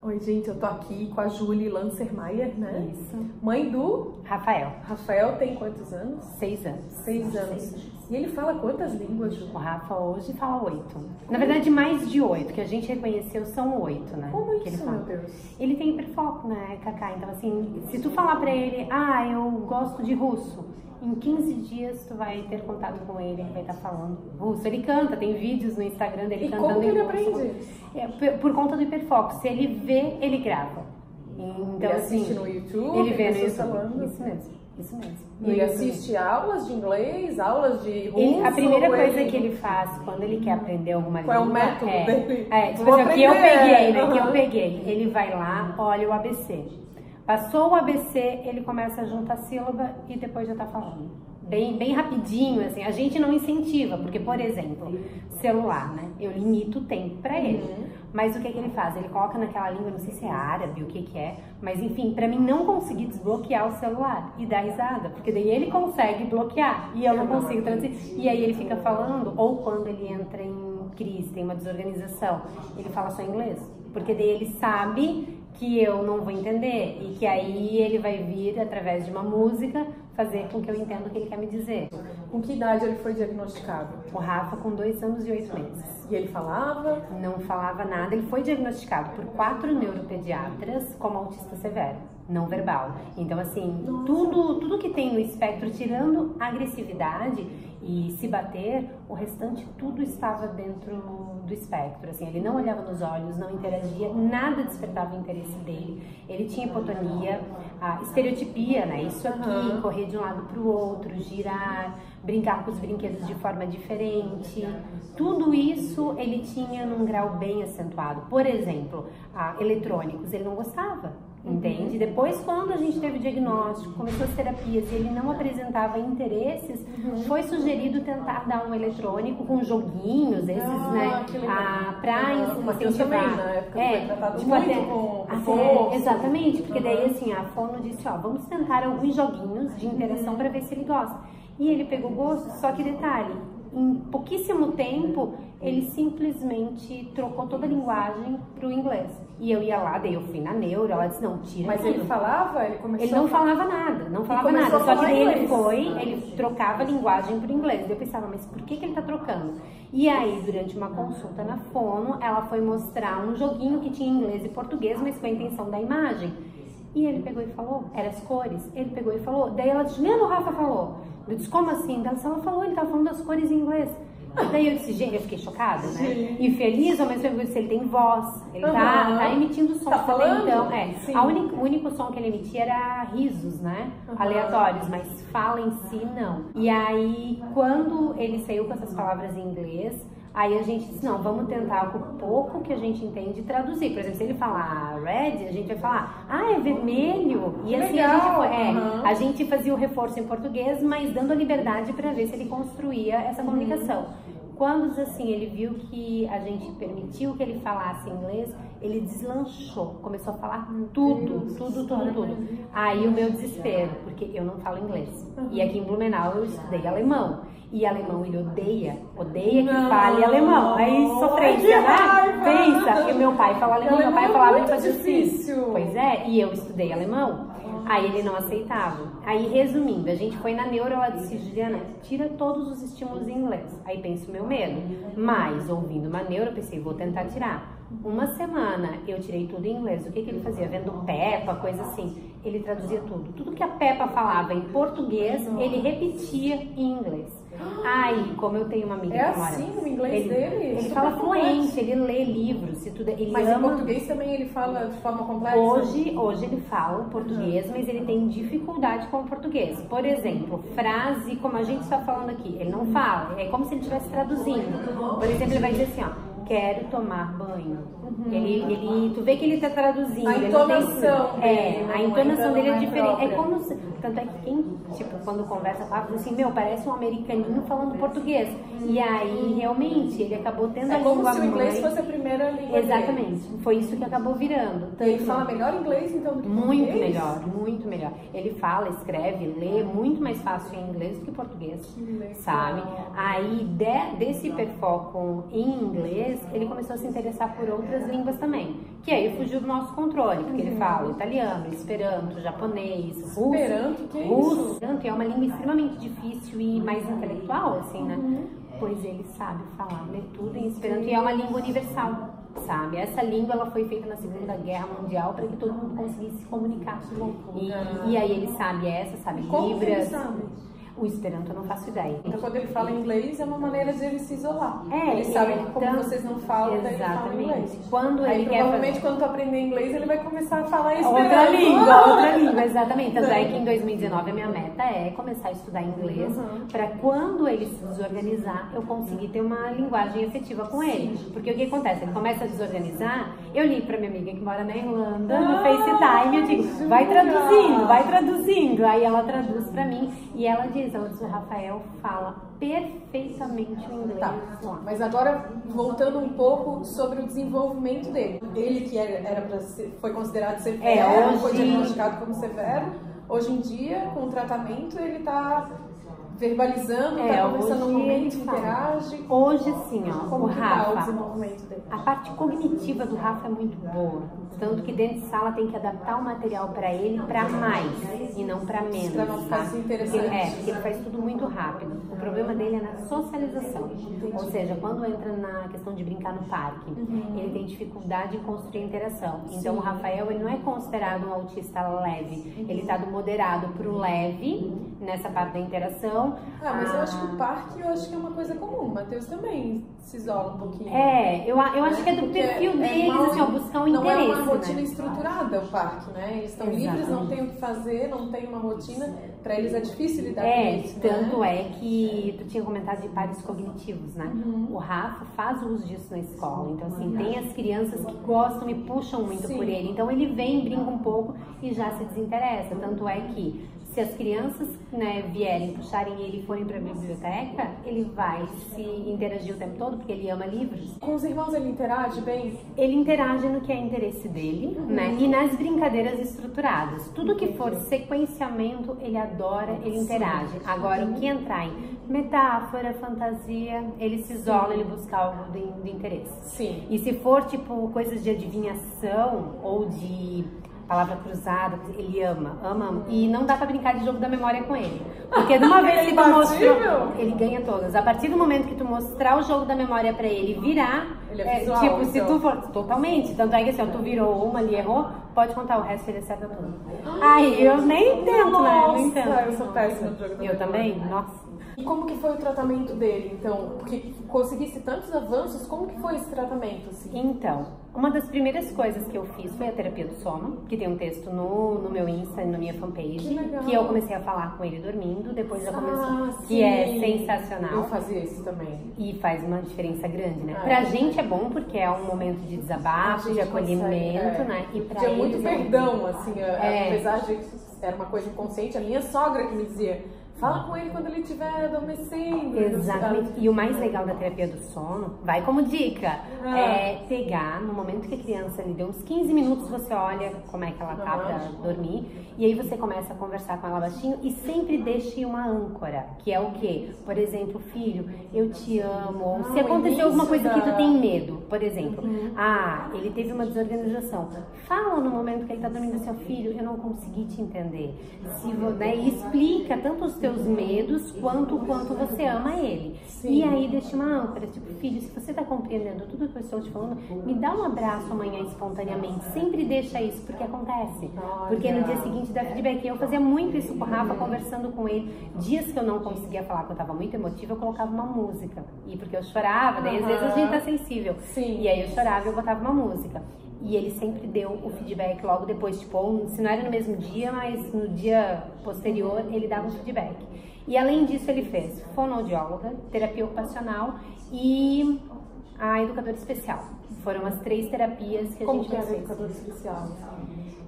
Oi, gente, eu tô aqui com a Julie Lancermaier, né? Isso. Mãe do Rafael. Rafael tem quantos anos? 6 anos. 6 anos. E ele fala quantas línguas, Ju? O Rafa hoje fala 8. Na verdade, mais de 8, que a gente reconheceu são 8, né? Como que ele isso, fala. meu Deus? Ele tem hiperfoco, né, Cacá? Então, assim, se tu falar pra ele, eu gosto de russo, em 15 dias tu vai ter contato com ele vai estar falando russo. Ele canta, tem vídeos no Instagram dele cantando como que ele em russo. aprende? Por conta do hiperfoco. Se ele vê, ele grava. Então, Ele assiste assim, no YouTube? ele vê no pessoas YouTube. falando? Isso mesmo. Isso mesmo. E ele assiste aulas de inglês, aulas de russo? A primeira coisa que ele faz quando ele quer aprender alguma língua... Qual é o método dele? Tipo assim, o que eu peguei, né? Que eu peguei. Ele vai lá, olha o ABC. Passou o ABC, ele começa a juntar sílaba e depois já tá falando. Bem rapidinho, assim. A gente não incentiva, porque, por exemplo, celular, né? Eu limito o tempo pra ele. Mas o que ele faz? Ele coloca naquela língua, não sei se é árabe, o que é, mas enfim, pra mim não conseguir desbloquear o celular e dar risada, porque daí ele consegue bloquear e eu não consigo traduzir. E aí ele fica falando, ou quando ele entra em crise, tem uma desorganização, ele fala só inglês, porque daí ele sabe que eu não vou entender e que aí ele vai vir através de uma música fazer com que eu entenda o que ele quer me dizer. Com que idade ele foi diagnosticado? O Rafa com 2 anos e 8 meses. E ele falava? Não falava nada. Ele foi diagnosticado por 4 neuropediatras como autista severo, não verbal. Então, assim, tudo que tem no espectro, tirando a agressividade e se bater, o restante tudo estava dentro do espectro. Assim, ele não olhava nos olhos, não interagia, nada despertava o interesse dele. Ele tinha hipotonia, a estereotipia, né? Isso aqui, correr de um lado para o outro, girar, brincar com os brinquedos de forma diferente. Tudo isso ele tinha num grau bem acentuado. Por exemplo, eletrônicos, ele não gostava. Entende? Depois, quando a gente teve o diagnóstico, começou as terapias e ele não apresentava interesses, foi sugerido tentar dar um eletrônico com joguinhos, esses, né? Pra incentivar. Também, na época foi tratado muito com fono. Exatamente, porque daí assim, a fono disse, vamos tentar alguns joguinhos de interação para ver se ele gosta. E ele pegou gosto, só que detalhe, em pouquíssimo tempo, ele simplesmente trocou toda a linguagem pro inglês. E eu ia lá, daí eu fui na neuro, ela disse, não, tira. Mas ele falava? Ele não falava nada, não falava nada. Só que daí ele trocava a linguagem pro inglês. Daí eu pensava, mas por que ele tá trocando? E aí, durante uma consulta na fono, ela foi mostrar um joguinho que tinha inglês e português, mas com a intenção da imagem. E ele pegou e falou, eram as cores. Ele pegou e falou, daí ela disse, mesmo o Rafa falou. Eu disse, como assim? Ela falou, ele tava falando das cores em inglês. Daí eu disse, gente, eu fiquei chocada, né? E feliz, ao mesmo tempo eu disse, ele tem voz, ele tá emitindo som. Tá falando? Então, o único som que ele emitia era risos, né? Aleatórios, mas fala em si, não. E aí, quando ele saiu com essas palavras em inglês, aí a gente disse, não, vamos tentar com o pouco que a gente entende traduzir. Por exemplo, se ele falar red, a gente vai falar, é vermelho. E assim a gente fazia o reforço em português, mas dando a liberdade para ver se ele construía essa comunicação. Quando assim ele viu que a gente permitiu que ele falasse inglês, ele deslanchou, começou a falar tudo. Aí o meu desespero, porque eu não falo inglês. E aqui em Blumenau eu estudei alemão. E alemão ele odeia que fale alemão. Aí sofrência, né? Pensa, e meu pai fala alemão, meu pai falava muito difícil. Pois é, e eu estudei alemão. Aí ele não aceitava. Aí, resumindo, a gente foi na neuro, ela disse, Juliana, tira todos os estímulos em inglês. Aí penso o meu medo. Mas, ouvindo uma neuro, eu pensei, vou tentar tirar. Uma semana eu tirei tudo em inglês. O que ele fazia? Vendo Peppa, coisa assim. Ele traduzia tudo. Tudo que a Peppa falava em português, ele repetia em inglês. Aí, como eu tenho uma amiga que mora... assim o inglês dele? Ele fala fluente, ele lê livros, mas em português também ele fala de forma complexa? Hoje ele fala português, mas ele tem dificuldade com o português. Por exemplo, frase, como a gente está falando aqui, ele não fala, é como se ele estivesse traduzindo. Por exemplo, ele vai dizer assim, quero tomar banho. Tu vê que ele tá traduzindo. A entonação a entonação dele é diferente. É como se, tanto é que quem, quando conversa fala assim, parece um americaninho falando português. E aí, realmente, ele acabou tendo a língua mãe. É como se o inglês fosse a primeira língua Exatamente. Foi isso que acabou virando. Ele fala melhor inglês, então, do que muito português? Muito melhor. Ele fala, escreve, lê muito mais fácil em inglês do que português, sabe? Aí, desse hiperfoco em inglês, depois ele começou a se interessar por outras línguas também, que aí fugiu do nosso controle, porque ele fala italiano, esperanto, japonês, russo. Esperanto, que é russo. isso? Esperanto é uma língua extremamente difícil e mais intelectual, assim, né? Pois ele sabe falar, ler tudo em esperanto e é uma língua universal, sabe? Essa língua ela foi feita na Segunda Guerra Mundial para que todo mundo conseguisse se comunicar. E aí ele sabe essa, sabe Como que ele Libras. sabe? O Esperanto eu não faço ideia. Então, quando ele fala inglês, é uma maneira de ele se isolar. É, ele sabe que então, como vocês não falam, daí ele fala exatamente. inglês. Quando Aí, ele quer provavelmente, fazer... quando tu aprender inglês, ele vai começar a falar Outra esperanto. língua, exatamente. Tanto é que em 2019 a minha meta é começar a estudar inglês para quando ele se desorganizar, eu conseguir ter uma linguagem efetiva com ele. Porque o que acontece? Ele começa a desorganizar, eu ligo para minha amiga que mora na Irlanda, no FaceTime, eu digo, vai traduzindo. Aí ela traduz para mim e ela diz, o Rafael fala perfeitamente o inglês. Tá, mas agora voltando um pouco sobre o desenvolvimento dele. Ele que foi considerado severo, foi diagnosticado como severo, hoje em dia, com o tratamento, ele está verbalizando, está conversando no momento, interage. Hoje sim, ó, como o Rafa, o desenvolvimento dele? A parte cognitiva do Rafa é muito boa. Tanto que dentro de sala tem que adaptar o material para ele para mais e não para menos. Para não ficar tá? interessante. Porque ele faz tudo muito rápido. O problema dele é na socialização. Ou seja, quando entra na questão de brincar no parque, ele tem dificuldade em construir interação. Então o Rafael ele não é considerado um autista leve. Ele está do moderado para o leve nessa parte da interação. Mas eu acho que o parque é uma coisa comum. O Matheus também se isola um pouquinho. Eu acho que é do perfil deles, assim, ó, buscar um interesse. Não é uma rotina estruturada o parque, né? Eles estão livres, não tem o que fazer, não tem uma rotina. Para eles é difícil lidar com isso, tanto né? é que tu tinha comentado de pares cognitivos, né? O Rafa faz uso disso na escola. Então, assim, tem as crianças que gostam e puxam muito por ele. Então, ele vem, brinca um pouco e já se desinteressa. Tanto é que se as crianças, né, vierem, puxarem ele e forem para a biblioteca, ele vai se interagir o tempo todo, porque ele ama livros. Com os irmãos ele interage bem? Ele interage no que é interesse dele, né? E nas brincadeiras estruturadas. Tudo que for sequenciamento, ele adora, ele interage. Agora, o que entrar em metáfora, fantasia, ele se isola, ele busca algo de interesse. Sim. E se for, tipo, coisas de adivinhação ou de palavra cruzada, ele ama. E não dá pra brincar de jogo da memória com ele. Porque de uma vez que tu mostrou, ele ganha todas. A partir do momento que tu mostrar o jogo da memória pra ele virar, ele é visual, tipo, então. se tu for, totalmente. Tanto é que assim, ó, tu virou uma ali, errou, pode contar o resto, ele acerta tudo. Aí eu nem tento, né? Não entendo. Eu sou péssima no jogo da memória. Eu também? Nossa. E como que foi o tratamento dele, então? Porque conseguisse tantos avanços, como que foi esse tratamento, assim? Então, uma das primeiras coisas que eu fiz foi a terapia do sono, que tem um texto no meu Insta, na minha fanpage, que eu comecei a falar com ele dormindo, depois já começou, que é sensacional. Eu fazia isso também. E faz uma diferença grande, né? Pra gente é bom porque é um momento de desabafo, de acolhimento, né? E pra tinha muito eles perdão, assim, apesar de que era uma coisa inconsciente, a minha sogra que me dizia: fala com ele quando ele estiver adormecendo. Exatamente. E o mais legal da terapia do sono, vai como dica, é pegar no momento que a criança lhe deu uns 15 minutos, você olha como é que ela tá pra dormir, e aí você começa a conversar com ela baixinho e sempre deixe uma âncora, que é o quê? Por exemplo, filho, eu te amo. Ou se aconteceu alguma coisa que tu tem medo, por exemplo, ele teve uma desorganização. Fala no momento que ele tá dormindo assim, filho, eu não consegui te entender. E explica tanto os teus medos quanto você ama ele. E aí deixa uma âncora, tipo, filho, se você tá compreendendo tudo que eu estou te falando, me dá um abraço amanhã espontaneamente. Sempre deixa isso, porque acontece. Porque no dia seguinte dá feedback. Eu fazia muito isso com o Rafa, conversando com ele. Dias que eu não conseguia falar, que eu tava muito emotiva, eu colocava uma música. E porque eu chorava, daí às vezes a gente tá sensível. E aí eu chorava e eu botava uma música. E ele sempre deu o feedback logo depois, tipo, se não era no mesmo dia, mas no dia posterior ele dava o feedback. E além disso ele fez fonoaudióloga, terapia ocupacional e a educadora especial. Foram as 3 terapias que a gente fez. Como que é a educadora especial?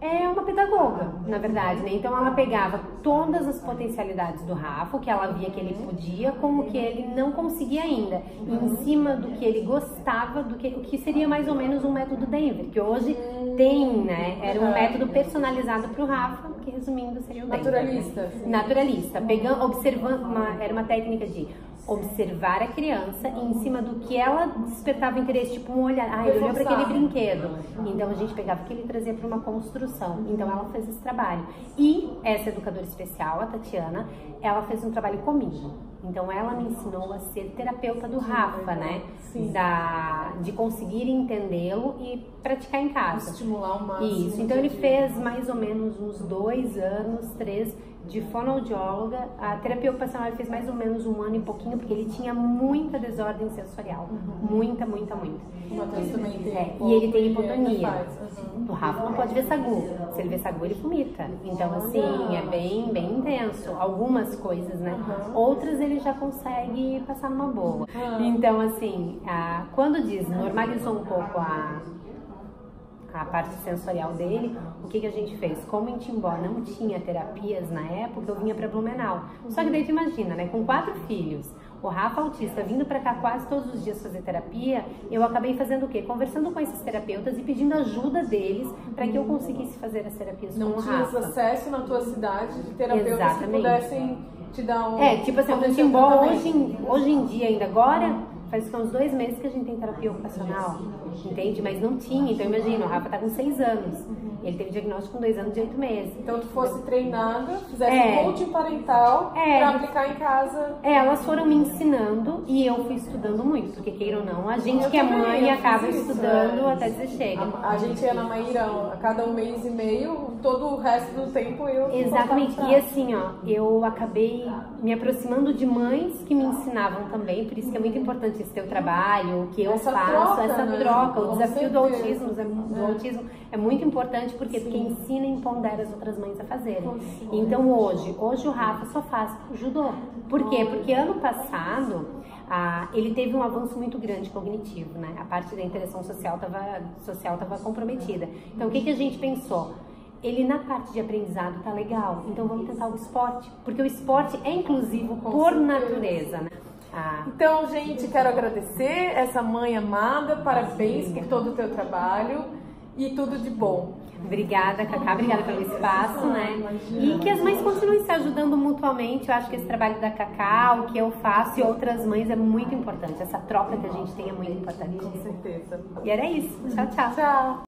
É uma pedagoga, na verdade, né? Então ela pegava todas as potencialidades do Rafa, o que ela via que ele podia, como que ele não conseguia ainda, em cima do que ele gostava, o que seria mais ou menos um método Denver, que hoje tem, né? Era um método personalizado para o Rafa, que resumindo seria o Denver. Naturalista. Naturalista, pegando, observando, era uma técnica de observar a criança e em cima do que ela despertava interesse, tipo um olhar, ele olhou para aquele brinquedo, então a gente pegava o que ele trazia para uma construção, então ela fez esse trabalho. E essa educadora especial, a Tatiana, ela fez um trabalho comigo, então ela me ensinou a ser terapeuta do Rafa, né? De conseguir entendê-lo e praticar em casa. Estimular o máximo. Isso, então ele fez mais ou menos uns 2 anos, 3 de fonoaudióloga. A terapia ocupacional ele fez mais ou menos 1 ano e pouquinho, porque ele tinha muita desordem sensorial. Muita. O Matheus também tem. E ele tem hipotonia. O Rafa não pode ver sagu. Se ele vê sagu, ele vomita. Então, assim, é bem intenso. Algumas coisas, né? Outras ele já consegue passar numa boa. Então, assim, quando diz normalizou um pouco a parte sensorial dele, o que a gente fez? Como em Timbó não tinha terapias na época, eu vinha para Blumenau. Só que daí tu imagina, né? Com 4 filhos, o Rafa autista vindo para cá quase todos os dias fazer terapia, eu acabei fazendo o quê? Conversando com esses terapeutas e pedindo ajuda deles para que eu conseguisse fazer as terapias com o Rafa. Não tinha acesso na tua cidade de terapeutas que pudessem te dar um... tipo assim, o Timbó hoje em dia ainda agora... Faz uns 2 meses que a gente tem terapia ocupacional, entende? Mas não tinha, então imagina, o Rafa tá com 6 anos. Ele teve diagnóstico com 2 anos e 8 meses. Então tu fosse treinada, fizesse coaching parental pra aplicar em casa. Elas foram me ensinando e eu fui estudando muito, porque queira ou não, a gente que é mãe acaba estudando até você chega. A gente ia na Maíra a cada 1 mês e meio, todo o resto do tempo eu... Exatamente, e assim, ó, eu acabei me aproximando de mães que me ensinavam também, por isso que é muito importante esse teu trabalho, o que eu faço, essa troca, o desafio do autismo é muito importante porque ensina e empodera as outras mães a fazerem. Então hoje o Rafa só faz judô. Por quê? Porque ano passado ele teve um avanço muito grande cognitivo, né? A parte da interação social estava comprometida. Então o que a gente pensou? Ele na parte de aprendizado tá legal, então vamos tentar o esporte, porque o esporte é inclusivo por natureza, né? Então, gente, quero agradecer essa mãe amada, parabéns por todo o teu trabalho e tudo de bom. Obrigada, Cacá, obrigada pelo espaço, né? E que as mães continuem se ajudando mutuamente. Eu acho que esse trabalho da Cacá, o que eu faço e outras mães é muito importante. Essa troca que a gente tem é muito importante. Com certeza. E era isso. Tchau, tchau. Tchau.